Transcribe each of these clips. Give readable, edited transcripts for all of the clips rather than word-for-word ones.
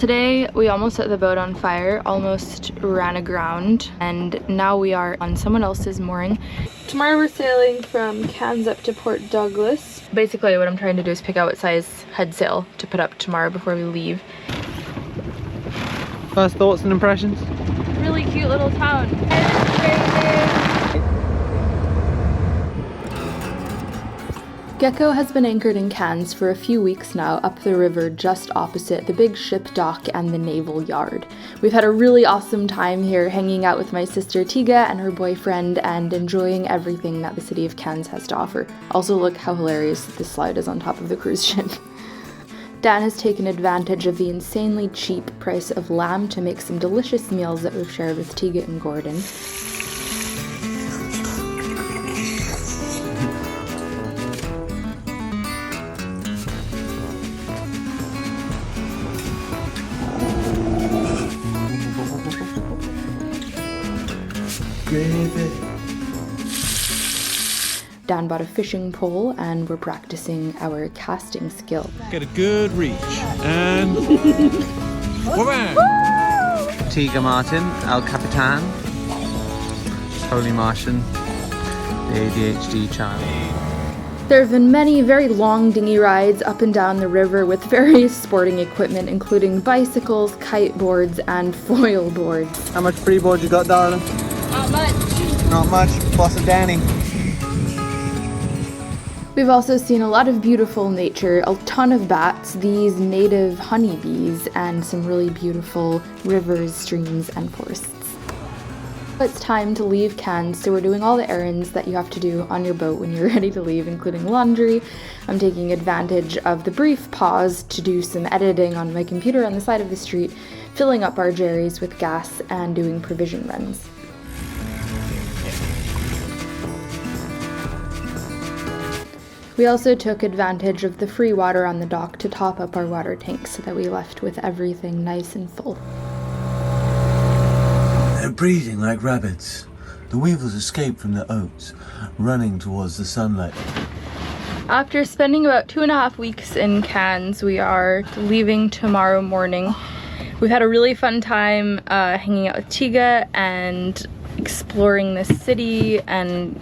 Today we almost set the boat on fire, almost ran aground, and now we are on someone else's mooring. Tomorrow we're sailing from Cairns up to Port Douglas. Basically what I'm trying to do is pick out what size head sail to put up tomorrow before we leave. First thoughts and impressions? Really cute little town. Gecko has been anchored in Cairns for a few weeks now up the river just opposite the big ship dock and the naval yard. We've had a really awesome time here hanging out with my sister Tiga and her boyfriend and enjoying everything that the city of Cairns has to offer. Also, look how hilarious this slide is on top of the cruise ship. Dan has taken advantage of the insanely cheap price of lamb to make some delicious meals that we've shared with Tiga and Gordon. Dan bought a fishing pole and we're practicing our casting skill. Get a good reach and wham! Tiga Martin, El Capitan, Holy Martian, the ADHD child. There have been many very long dinghy rides up and down the river with various sporting equipment, including bicycles, kite boards, and foil boards. How much freeboard you got, darling? Not much. Not much. Boss of Danny. We've also seen a lot of beautiful nature, a ton of bats, these native honeybees, and some really beautiful rivers, streams, and forests. It's time to leave Cairns, so we're doing all the errands that you have to do on your boat when you're ready to leave, including laundry. I'm taking advantage of the brief pause to do some editing on my computer on the side of the street, filling up our jerrys with gas, and doing provision runs. We also took advantage of the free water on the dock to top up our water tanks so that we left with everything nice and full. They're breeding like rabbits. The weevils escape from the oats, running towards the sunlight. After spending about 2.5 weeks in Cairns, we are leaving tomorrow morning. We've had a really fun time hanging out with Tiga and exploring the city and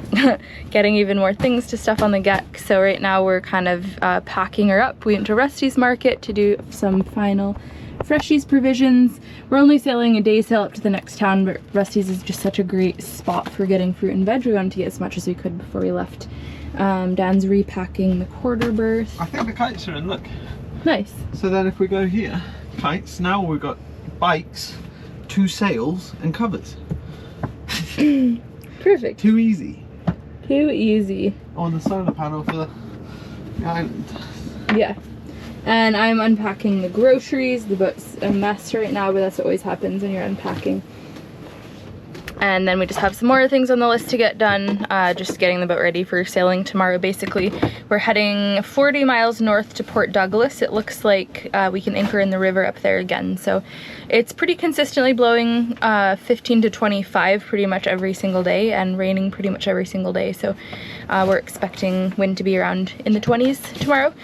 getting even more things to stuff on the deck. So right now we're kind of packing her up. We went to Rusty's Market to do some final freshies provisions. We're only sailing a day sail up to the next town, but Rusty's is just such a great spot for getting fruit and veg. We wanted to get as much as we could before we left. Dan's repacking the quarter berth. I think the kites are in, look. Nice. So then if we go here, kites, now we've got bikes, 2 sails and covers. Perfect. Too easy. Too easy. On the solar panel for the island. Yeah. And I'm unpacking the groceries. The boat's a mess right now, but that's what always happens when you're unpacking. And then we just have some more things on the list to get done, just getting the boat ready for sailing tomorrow. Basically, we're heading 40 miles north to Port Douglas. It looks like we can anchor in the river up there again. So it's pretty consistently blowing 15 to 25 pretty much every single day and raining pretty much every single day. So we're expecting wind to be around in the 20s tomorrow,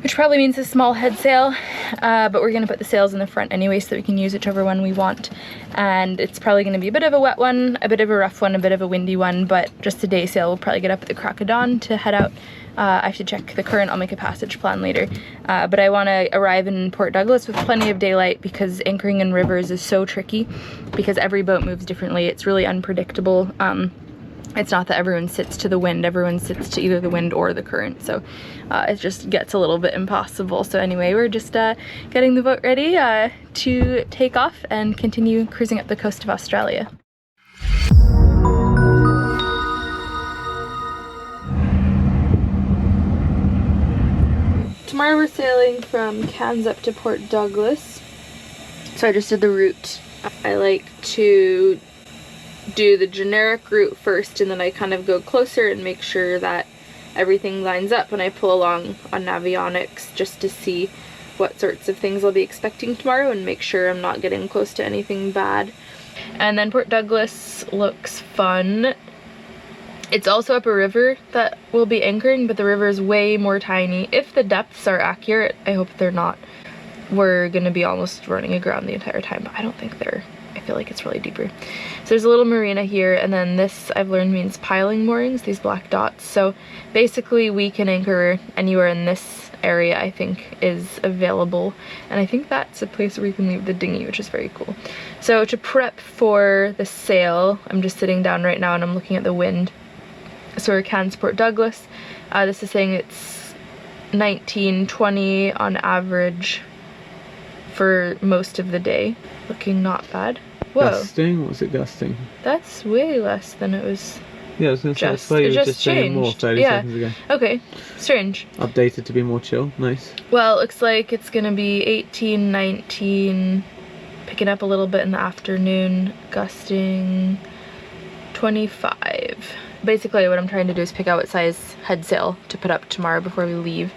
which probably means a small head sail, but we're gonna put the sails in the front anyway so that we can use whichever one we want. And it's probably gonna be a bit of a wet one, a bit of a rough one, a bit of a windy one, but just a day sail. We'll probably get up at the crack of dawn to head out. I have to check the current. I'll make a passage plan later. But I wanna arrive in Port Douglas with plenty of daylight because anchoring in rivers is so tricky because every boat moves differently. It's really unpredictable. It's not that everyone sits to the wind, everyone sits to either the wind or the current, so it just gets a little bit impossible. So anyway, we're just getting the boat ready to take off and continue cruising up the coast of Australia. Tomorrow we're sailing from Cairns up to Port Douglas. So I just did the route. I like to do the generic route first and then I kind of go closer and make sure that everything lines up when I pull along on Navionics just to see what sorts of things I'll be expecting tomorrow and make sure I'm not getting close to anything bad. And then Port Douglas looks fun. It's also up a river that we'll be anchoring, but the river is way more tiny. If the depths are accurate, I hope they're not. we're gonna be almost running aground the entire time, but I don't think they're, I feel like it's really deeper. So there's a little marina here, and then this I've learned means piling moorings, these black dots. So basically we can anchor anywhere in this area, I think, is available, and I think that's a place where we can leave the dinghy, which is very cool. So to prep for the sail, I'm just sitting down right now and I'm looking at the wind. So we're Cairns Port Douglas. This is saying it's 19-20 on average for most of the day. Looking not bad. Whoa. Gusting? What's it gusting? That's way less than it was. Yeah, I was going to say, It just saying more changed. 30 Yeah. seconds ago. Okay, strange. Updated to be more chill. Nice. Well, it looks like it's gonna be 18, 19, picking up a little bit in the afternoon, gusting 25. Basically what I'm trying to do is pick out what size head sail to put up tomorrow before we leave.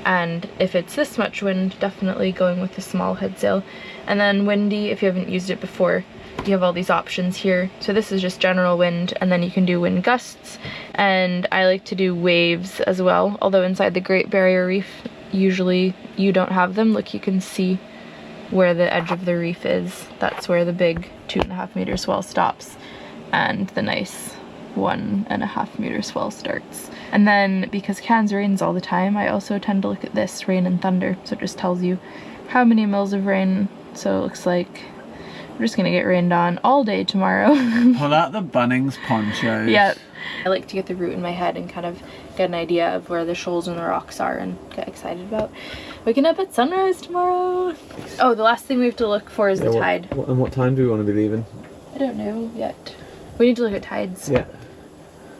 And if it's this much wind, definitely going with the small head sail. And then windy, if you haven't used it before, you have all these options here. So this is just general wind, and then you can do wind gusts. And I like to do waves as well, although inside the Great Barrier Reef, usually you don't have them. Look, you can see where the edge of the reef is. That's where the big 2.5 meter swell stops, and the nice 1.5 meter swell starts. And then because Cairns rains all the time, I also tend to look at this, rain and thunder. So it just tells you how many mils of rain. So it looks like we're just gonna get rained on all day tomorrow. Pull out the Bunnings ponchos. Yep. I like to get the route in my head and kind of get an idea of where the shoals and the rocks are and get excited about waking up at sunrise tomorrow. Oh, the last thing we have to look for is the tide. And what time do we want to be leaving? I don't know yet. We need to look at tides. Yeah.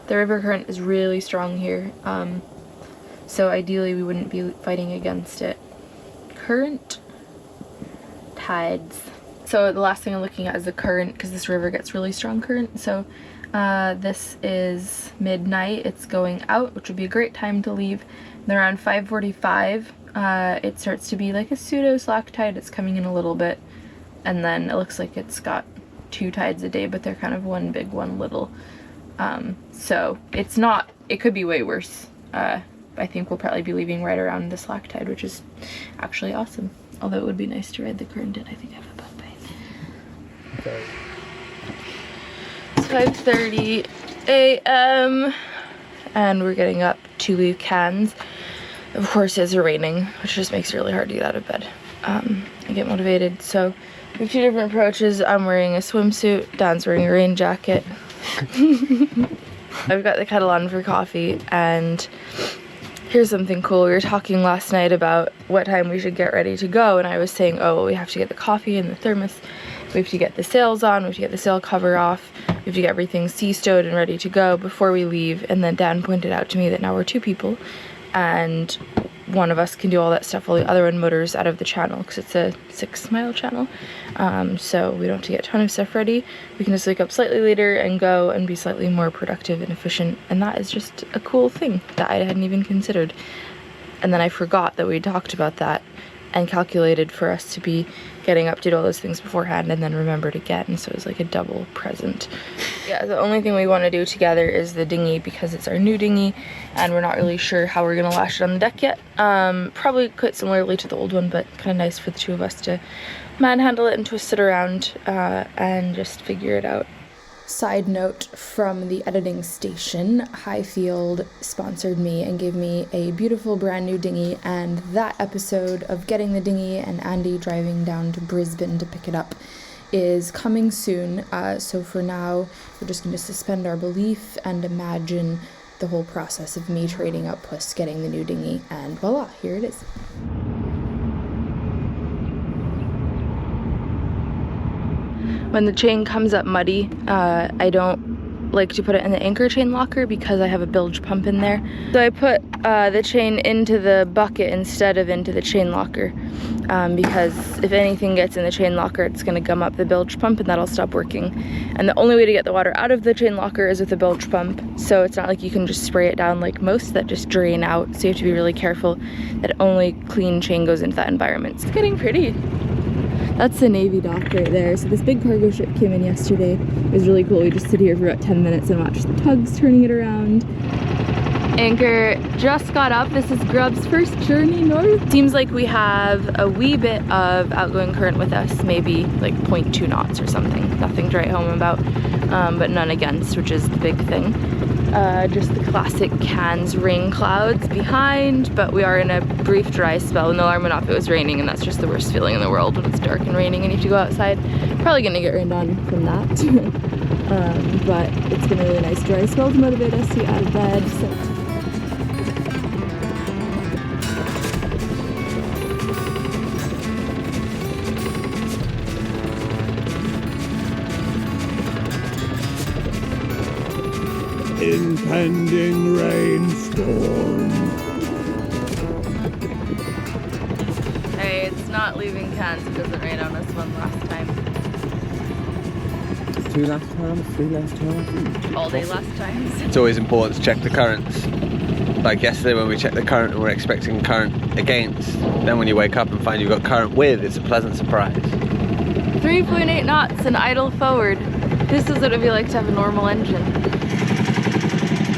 The river current is really strong here, so ideally we wouldn't be fighting against it. Current, tides. So the last thing I'm looking at is the current, because this river gets really strong current. So this is midnight, it's going out, which would be a great time to leave. And around 5:45, it starts to be like a pseudo slack tide. It's coming in a little bit, and then it looks like it's got 2 tides a day, but they're kind of one big, one little. So it's not, it could be way worse. I think we'll probably be leaving right around the slack tide, which is actually awesome. Although it would be nice to ride the current in. I think I have a boat by. Okay. It's 5:30 a.m. and we're getting up to leave Cairns. Of course, it's raining, which just makes it really hard to get out of bed. I get motivated. So we have 2 different approaches. I'm wearing a swimsuit. Dan's wearing a rain jacket. I've got the kettle on for coffee, and here's something cool. We were talking last night about what time we should get ready to go, and I was saying, oh, well, we have to get the coffee and the thermos, we have to get the sails on, we have to get the sail cover off, we have to get everything sea stowed and ready to go before we leave. And then Dan pointed out to me that now we're 2 people, and one of us can do all that stuff while the other one motors out of the channel, because it's a 6-mile channel. So we don't have to get a ton of stuff ready. We can just wake up slightly later and go and be slightly more productive and efficient, and that is just a cool thing that I hadn't even considered. And then I forgot that we talked about that and calculated for us to be getting up to do all those things beforehand, and then remembered again, so it was like a double present. Yeah, the only thing we want to do together is the dinghy, because it's our new dinghy and we're not really sure how we're gonna lash it on the deck yet. Probably quite similarly to the old one, but kind of nice for the 2 of us to manhandle it and twist it around and just figure it out. Side note from the editing station, Highfield sponsored me and gave me a beautiful brand new dinghy, and that episode of getting the dinghy and Andy driving down to Brisbane to pick it up is coming soon. So for now, we're just going to suspend our belief and imagine the whole process of me trading up plus getting the new dinghy, and voila, here it is. When the chain comes up muddy, I don't like to put it in the anchor chain locker because I have a bilge pump in there. So I put the chain into the bucket instead of into the chain locker, because if anything gets in the chain locker, it's gonna gum up the bilge pump and that'll stop working. And the only way to get the water out of the chain locker is with a bilge pump. So it's not like you can just spray it down like most that just drain out. So you have to be really careful that only clean chain goes into that environment. It's getting pretty. That's the Navy dock right there. So this big cargo ship came in yesterday. It was really cool. We just sit here for about 10 minutes and watch the tugs turning it around. Anchor just got up. This is Grub's first journey north. Seems like we have a wee bit of outgoing current with us, maybe like 0.2 knots or something. Nothing to write home about, but none against, which is the big thing. Just the classic Cairns rain clouds behind, but we are in a brief dry spell. And the alarm went off, it was raining, and that's just the worst feeling in the world when it's dark and raining and you have to go outside. Probably gonna get rained on from that. But it's been a really nice dry spell to motivate us to get out of bed. So. Impending rainstorm. Hey, it's not leaving Cairns. It doesn't rain on us one last time. 2 last times, 3 last times. All day last times. It's always important to check the currents. Like yesterday when we checked the current and we're expecting current against, then when you wake up and find you've got current with, it's a pleasant surprise. 3.8 knots and idle forward. This is what it'd be like to have a normal engine.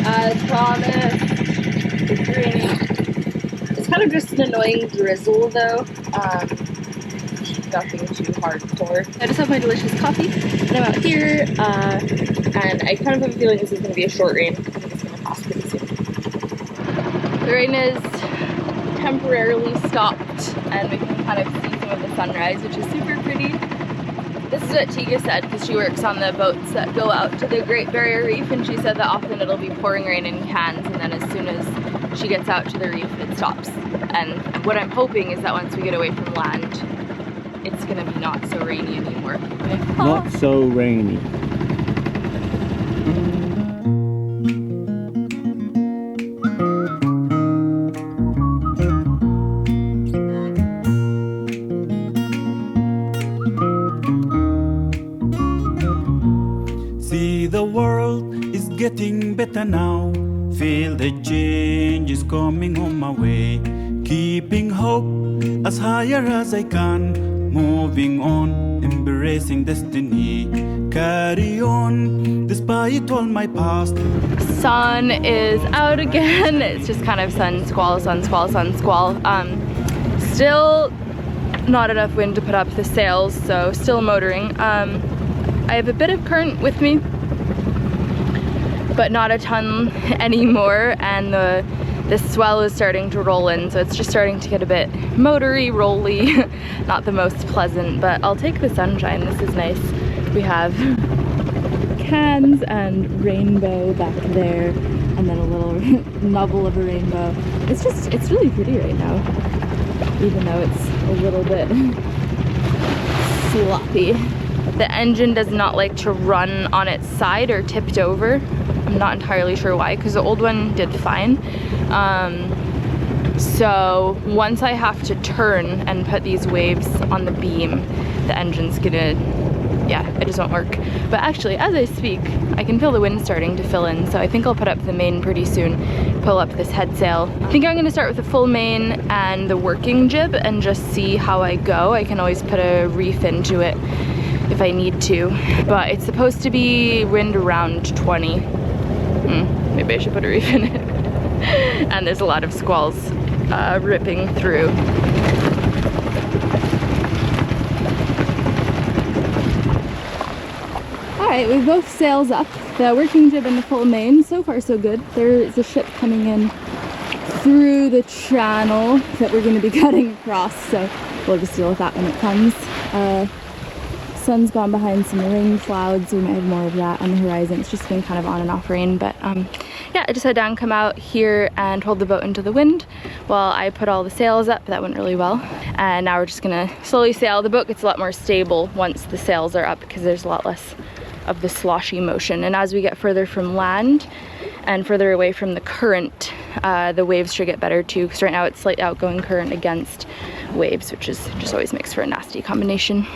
As promised, it's raining. It's kind of just an annoying drizzle though. Nothing too hardcore. I just have my delicious coffee and I'm out here and I kind of have a feeling this is going to be a short rain. I think it's going to pass pretty soon. The rain is temporarily stopped and we can kind of see some of the sunrise, which is super pretty. This is what Tiga said, because she works on the boats that go out to the Great Barrier Reef, and she said that often it'll be pouring rain in Cairns, and then as soon as she gets out to the reef, it stops. And what I'm hoping is that once we get away from land, it's gonna be not so rainy anymore. Not so rainy. The world is getting better now. Feel the change is coming on my way. Keeping hope as higher as I can. Moving on, embracing destiny. Carry on, despite all my past. Sun is out again. It's just kind of sun squall, sun squall, sun squall. Still not enough wind to put up the sails, so still motoring. I have a bit of current with me, but not a ton anymore, and the swell is starting to roll in, so it's just starting to get a bit motory, rolly, not the most pleasant, but I'll take the sunshine. This is nice. We have Cairns and rainbow back there, and then a little nubble of a rainbow. It's really pretty right now, even though it's a little bit sloppy. The engine does not like to run on its side or tipped over. I'm not entirely sure why, because the old one did fine. So once I have to turn and put these waves on the beam, the engine's gonna, yeah, it just won't work. But actually, as I speak, I can feel the wind starting to fill in, so I think I'll put up the main pretty soon, pull up this head sail. I think I'm gonna start with the full main and the working jib and just see how I go. I can always put a reef into it if I need to, but it's supposed to be wind around 20. Maybe I should put a reef in it. And there's a lot of squalls ripping through. Alright, we have both sails up, the working jib and the full main. So far so good. There's a ship coming in through the channel that we're going to be cutting across, so we'll just deal with that when it comes. Sun's gone behind some rain clouds. We might have more of that on the horizon. It's just been kind of on and off rain, but yeah, I just had Dan come out here and hold the boat into the wind while I put all the sails up. That went really well. And now we're just gonna slowly sail. The boat gets a lot more stable once the sails are up because there's a lot less of the sloshy motion. And as we get further from land and further away from the current, the waves should get better too, because right now it's slight outgoing current against waves, which is just always makes for a nasty combination.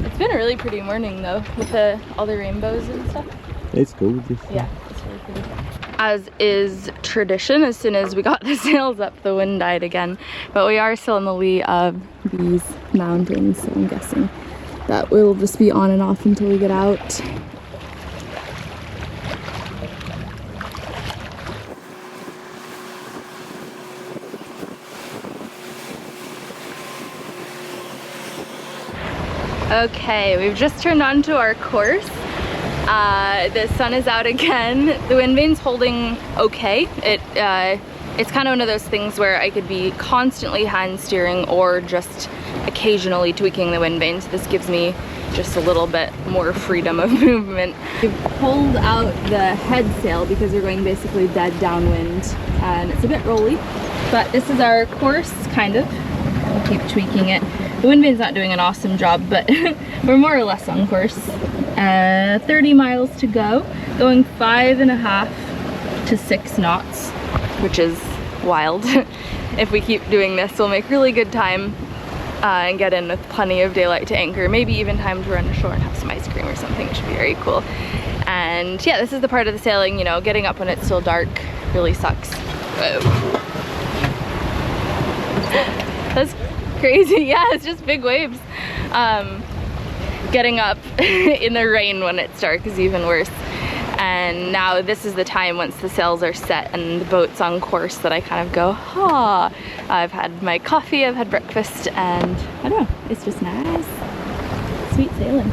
It's been a really pretty morning though, with all the rainbows and stuff. It's gorgeous. Yeah, it's really pretty. As is tradition, as soon as we got the sails up, the wind died again. But we are still in the lee of these mountains, so I'm guessing that will just be on and off until we get out. Okay, we've just turned on to our course. The sun is out again. The wind vane's holding okay. It's kind of one of those things where I could be constantly hand steering or just occasionally tweaking the wind vane. So this gives me just a little bit more freedom of movement. We've pulled out the head sail because we're going basically dead downwind and it's a bit rolly. But this is our course, kind of. We'll keep tweaking it. The wind vane's not doing an awesome job, but we're more or less on course. 30 miles to go, going 5.5 to 6 knots, which is wild. If we keep doing this, we'll make really good time and get in with plenty of daylight to anchor, maybe even time to run ashore and have some ice cream or something, which would be very cool. And yeah, this is the part of the sailing, you know, getting up when it's still dark really sucks. Whoa. That's crazy. Yeah, it's just big waves. Getting up in the rain when it's dark is even worse. And now this is the time, once the sails are set and the boat's on course, that I kind of go, ah. I've had my coffee, I've had breakfast, and I don't know, it's just nice. Sweet sailing.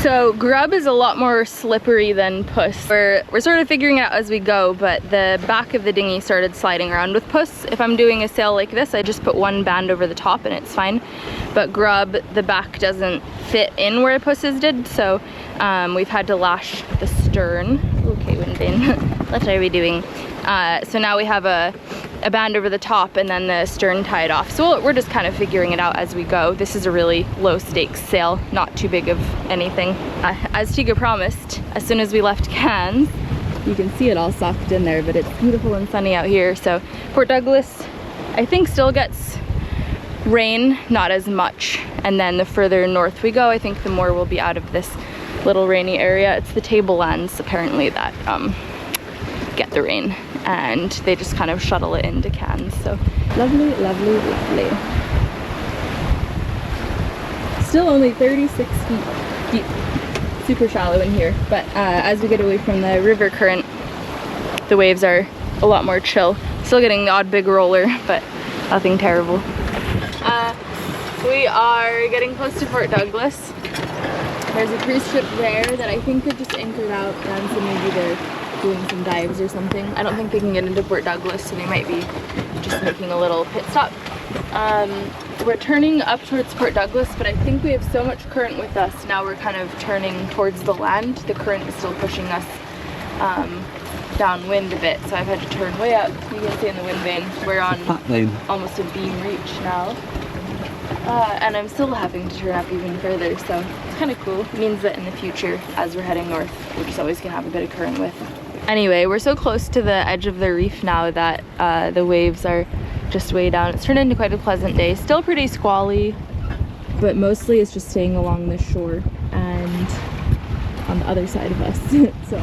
So grub is a lot more slippery than puss. We're sort of figuring it out as we go, but the back of the dinghy started sliding around with puss. If I'm doing a sail like this, I just put one band over the top and it's fine. But grub, the back doesn't fit in where pusses did, so we've had to lash the stern. Okay, wind vane, what are we doing? So now we have a band over the top and then the stern tied off. So we're just kind of figuring it out as we go. This is a really low stakes sail, not too big of anything. As Tiga promised, as soon as we left Cairns, you can see it all socked in there, but it's beautiful and sunny out here. So Port Douglas, I think, still gets rain, not as much. And then the further north we go, I think the more we'll be out of this little rainy area. It's the tablelands apparently that get the rain, and they just kind of shuttle it into Cairns. So lovely, lovely, lovely. Still only 36 feet deep, super shallow in here, but as we get away from the river current, the waves are a lot more chill. Still getting the odd big roller, but nothing terrible. We are getting close to Port Douglas. There's a cruise ship there that I think they've just anchored out, and so maybe they're doing some dives or something. I don't think they can get into Port Douglas, so they might be just making a little pit stop. We're turning up towards Port Douglas, but I think we have so much current with us, now we're kind of turning towards the land. The current is still pushing us downwind a bit, so I've had to turn way up. You can see in the wind vane, we're on almost a beam reach now. And I'm still having to turn up even further, so it's kind of cool. It means that in the future, as we're heading north, we're just always gonna have a bit of current with. Anyway, we're so close to the edge of the reef now that the waves are just way down. It's turned into quite a pleasant day. Still pretty squally, but mostly it's just staying along the shore and on the other side of us. So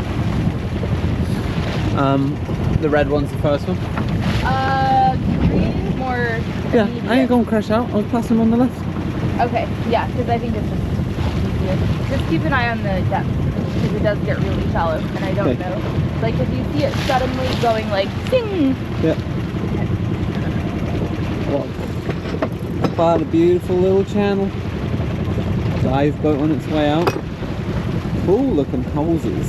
the red one's the first one? Green is more Yeah, immediate. I ain't gonna crash out. I'll pass them on the left. Okay, yeah, because I think it's just easier. Just keep an eye on the depth, because it does get really shallow, and I don't know. Like, if you see it suddenly going like, sing! Yeah. Quite a beautiful little channel. Dive boat on its way out. Cool looking houses.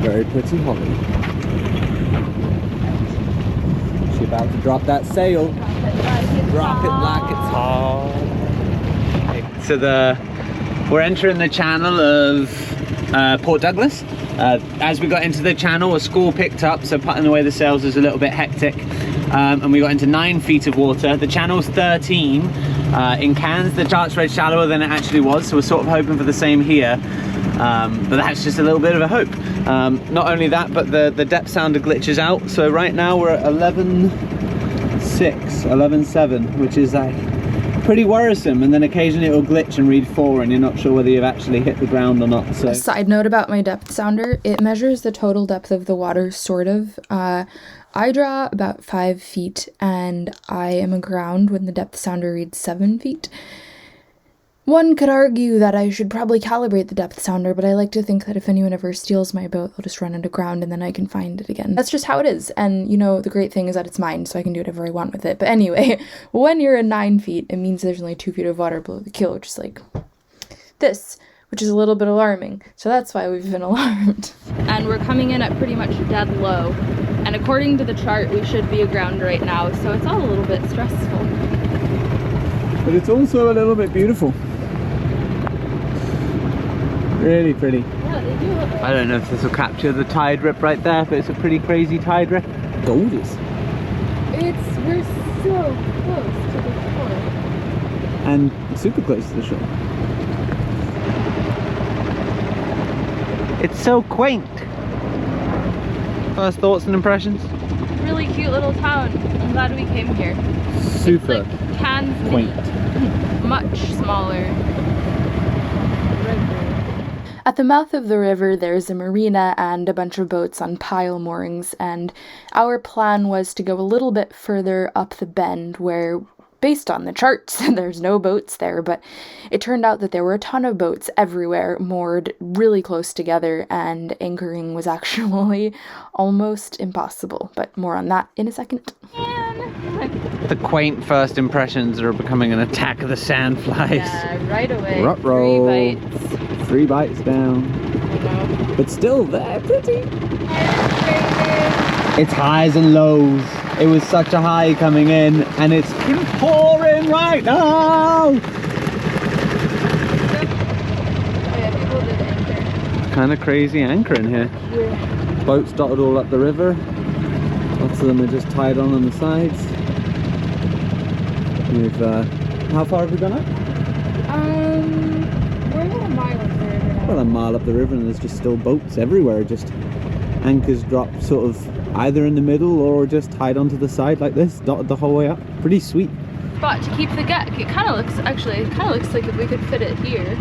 Very pretty holly. She's about to drop that sail. Drop it like it's hot. So we're entering the channel of Port Douglas. As we got into the channel, a squall picked up, so putting away the sails was a little bit hectic. And we got into 9 feet of water. The channel's 13. In Cairns, the chart's rate shallower than it actually was, so we're sort of hoping for the same here. But that's just a little bit of a hope. Not only that, but the depth sounder glitches out. So right now we're at 11.6, 11.7, which is like pretty worrisome, and then occasionally it'll glitch and read 4 and you're not sure whether you've actually hit the ground or not. So a side note about my depth sounder, it measures the total depth of the water, sort of. I draw about 5 feet and I am aground when the depth sounder reads 7 feet. One could argue that I should probably calibrate the depth sounder, but I like to think that if anyone ever steals my boat, they'll just run it aground and then I can find it again. That's just how it is. And you know, the great thing is that it's mine, so I can do whatever I want with it. But anyway, when you're at 9 feet, it means there's only 2 feet of water below the keel, which is like this, which is a little bit alarming. So that's why we've been alarmed. And we're coming in at pretty much dead low. And according to the chart, we should be aground right now. So it's all a little bit stressful. But it's also a little bit beautiful. Really pretty. Yeah, they do look I don't know if this will capture the tide rip right there, but it's a pretty crazy tide rip. Gorgeous. we're so close to the shore. And super close to the shore. It's so quaint. First thoughts and impressions? Really cute little town. I'm glad we came here. Super It's like Cairns, quaint. much smaller. At the mouth of the river, there's a marina and a bunch of boats on pile moorings, and our plan was to go a little bit further up the bend where, based on the charts, there's no boats there, but it turned out that there were a ton of boats everywhere, moored really close together, and anchoring was actually almost impossible. But more on that in a second. The quaint first impressions are becoming an attack of the sandflies. Yeah, right away. Ruh-roh. 3 bites. 3 bites down. I know. But still, they're pretty. It's highs and lows. It was such a high coming in, and it's pouring right now. Oh yeah, people did anchor. Kind of crazy anchoring here. Yeah. Boats dotted all up the river. Lots of them are just tied on the sides. We've how far have we gone up? We're about a mile up the river now. Well, a mile up the river, and there's just still boats everywhere. Just anchors dropped sort of either in the middle or just tied onto the side like this, dotted the whole way up. Pretty sweet. But to keep the deck, it kind of looks like if we could fit it here.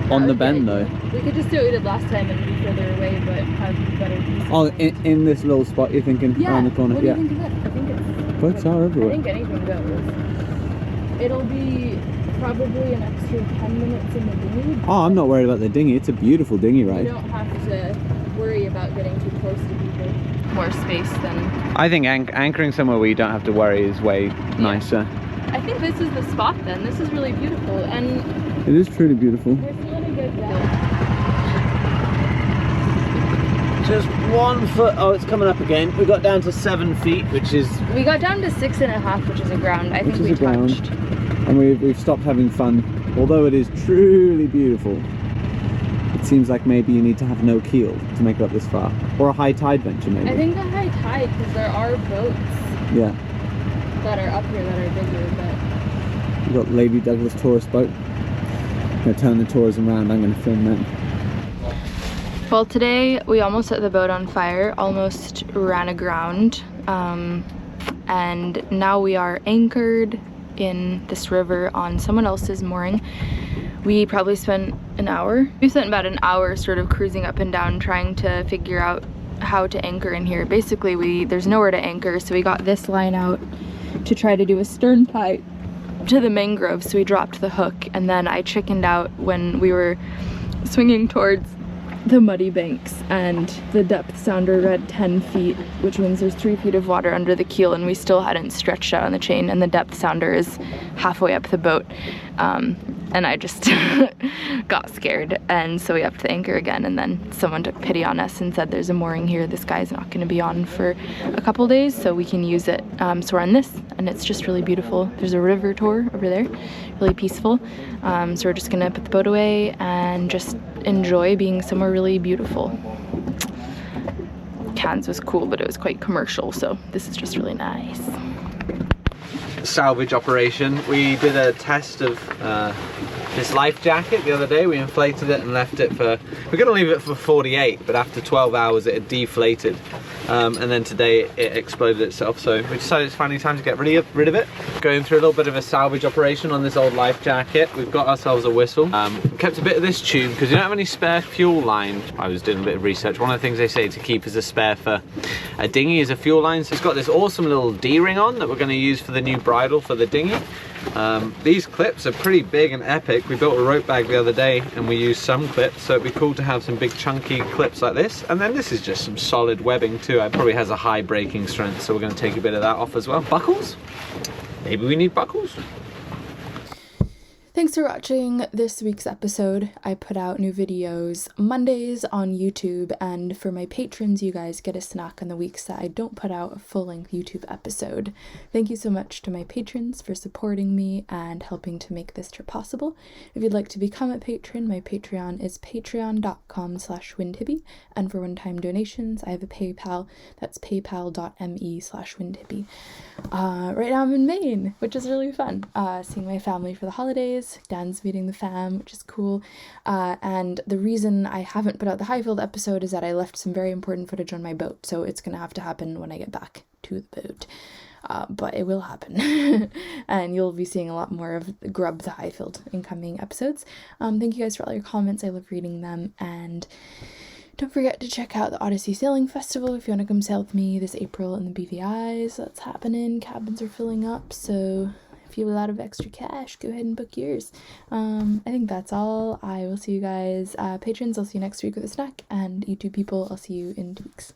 On the bend though. We could just do what we did last time and be further away, but have better pieces. Oh, in this little spot you're thinking, Yeah. around the corner? What do Yeah. you think of that? I think it's... Boats are everywhere. I think anything goes. It'll be probably an extra 10 minutes in the dinghy. Oh, I'm not worried about the dinghy. It's a beautiful dinghy You ride. don't have to worry about getting too close to people. More space than... I think anchoring somewhere where you don't have to worry is way nicer. I think this is the spot then. This is really beautiful, and It is truly beautiful. we're feeling a good day. Just 1 foot. Oh, it's coming up again. We got down to 7 feet, which is... We got down to 6.5, which is aground. I think Which we is aground. touched. And we've stopped having fun. Although it is truly beautiful, it seems like maybe you need to have no keel to make it up this far. Or a high tide venture maybe. I think the high tide, because there are boats Yeah. that are up here that are bigger, but... We've got Lady Douglas tourist boat. I'm going to turn the tourism around. I'm going to film them. Well, today we almost set the boat on fire, almost ran aground, and now we are anchored in this river on someone else's mooring. We probably spent an hour. We spent about an hour sort of cruising up and down trying to figure out how to anchor in here. Basically, there's nowhere to anchor, so we got this line out to try to do a stern tie to the mangrove, so we dropped the hook, and then I chickened out when we were swinging towards the muddy banks, and the depth sounder read 10 feet, which means there's 3 feet of water under the keel, and we still hadn't stretched out on the chain, and the depth sounder is halfway up the boat. And I just got scared, and so we upped the anchor again, and then someone took pity on us and said there's a mooring here, this guy's not going to be on for a couple days, so we can use it. So we're on this, and it's just really beautiful. There's a river tour over there, really peaceful. So we're just gonna put the boat away and just enjoy being somewhere really beautiful. Cairns was cool, but it was quite commercial, so this is just really nice. Salvage operation. We did a test of this life jacket the other day. We inflated it and left it for... We're going to leave it for 48, but after 12 hours it had deflated. And then today it exploded itself, so we decided it's finally time to get rid of it. Going through a little bit of a salvage operation on this old life jacket. We've got ourselves a whistle. Kept a bit of this tube because you don't have any spare fuel line. I was doing a bit of research. One of the things they say to keep as a spare for a dinghy is a fuel line. So it's got this awesome little D-ring on that we're going to use for the new bridle for the dinghy. These clips are pretty big and epic. We built a rope bag the other day and we used some clips, so it'd be cool to have some big chunky clips like this. And then this is just some solid webbing too. It probably has a high breaking strength, so we're going to take a bit of that off as well. Buckles? Maybe we need buckles? Thanks for watching this week's episode. I put out new videos Mondays on YouTube, and for my patrons, you guys get a snack on the weeks that I don't put out a full-length YouTube episode. Thank you so much to my patrons for supporting me and helping to make this trip possible. If you'd like to become a patron, my Patreon is patreon.com/windhippie, and for one-time donations, I have a PayPal. That's paypal.me/windhippie. Right now I'm in Maine, which is really fun. Seeing my family for the holidays. Dan's meeting the fam, which is cool. And the reason I haven't put out the Highfield episode is that I left some very important footage on my boat, so it's gonna have to happen when I get back to the boat. But it will happen. And you'll be seeing a lot more of Grub the Highfield in coming episodes. Thank you guys for all your comments. I love reading them. And don't forget to check out the Odyssey Sailing Festival if you want to come sail with me this April in the BVIs. That's happening. Cabins are filling up, so if you have a lot of extra cash, go ahead and book yours. I think that's all. I will see you guys, patrons, I'll see you next week with a snack, and YouTube people, I'll see you in 2 weeks.